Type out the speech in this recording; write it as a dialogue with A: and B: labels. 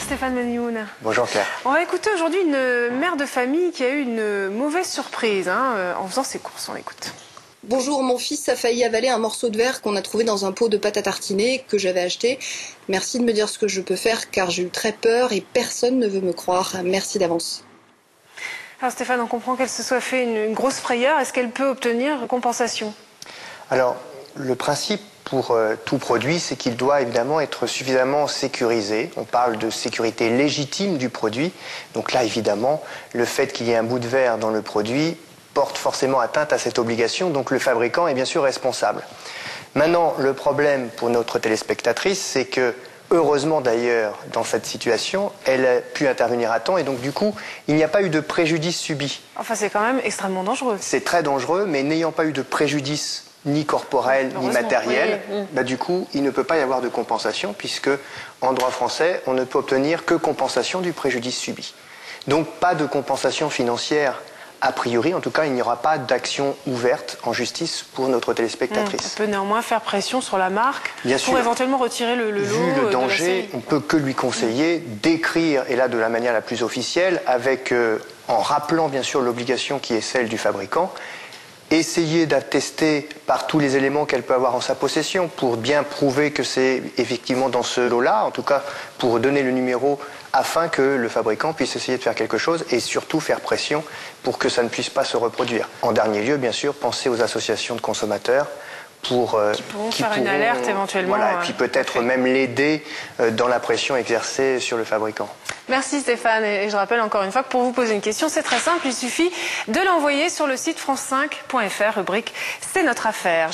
A: Stéphane Manioun.
B: Bonjour Claire.
A: On va écouter aujourd'hui une mère de famille qui a eu une mauvaise surprise en faisant ses courses. On l'écoute.
C: Bonjour, mon fils a failli avaler un morceau de verre qu'on a trouvé dans un pot de pâte à tartiner que j'avais acheté. Merci de me dire ce que je peux faire car j'ai eu très peur et personne ne veut me croire. Merci d'avance.
A: Alors Stéphane, on comprend qu'elle se soit fait une grosse frayeur. Est-ce qu'elle peut obtenir compensation?
B: Alors, le principe pour tout produit, c'est qu'il doit évidemment être suffisamment sécurisé. On parle de sécurité légitime du produit. Donc là, évidemment, le fait qu'il y ait un bout de verre dans le produit porte forcément atteinte à cette obligation. Donc le fabricant est bien sûr responsable. Maintenant, le problème pour notre téléspectatrice, c'est que, heureusement d'ailleurs, dans cette situation, elle a pu intervenir à temps et donc du coup, il n'y a pas eu de préjudice subi.
A: Enfin, c'est quand même extrêmement dangereux.
B: C'est très dangereux, mais n'ayant pas eu de préjudice ni corporel, ni matériel,
A: oui.
B: Du coup, il ne peut pas y avoir de compensation, puisque en droit français, on ne peut obtenir que compensation du préjudice subi. Donc, pas de compensation financière a priori. En tout cas, il n'y aura pas d'action ouverte en justice pour notre téléspectatrice.
A: On peut néanmoins faire pression sur la marque
B: Bien
A: pour
B: sûr.
A: Éventuellement retirer le lot.
B: Vu le danger,
A: de la série.
B: on peut que lui conseiller d'écrire, et là de la manière la plus officielle, avec, en rappelant bien sûr l'obligation qui est celle du fabricant, essayer d'attester par tous les éléments qu'elle peut avoir en sa possession pour bien prouver que c'est effectivement dans ce lot-là, en tout cas pour donner le numéro afin que le fabricant puisse essayer de faire quelque chose et surtout faire pression pour que ça ne puisse pas se reproduire. En dernier lieu, bien sûr, pensez aux associations de consommateurs
A: qui pourront faire une alerte éventuellement.
B: Voilà, et puis peut-être même l'aider dans la pression exercée sur le fabricant.
A: Merci Stéphane, et je rappelle encore une fois que pour vous poser une question, c'est très simple, il suffit de l'envoyer sur le site france5.fr, rubrique C'est notre affaire.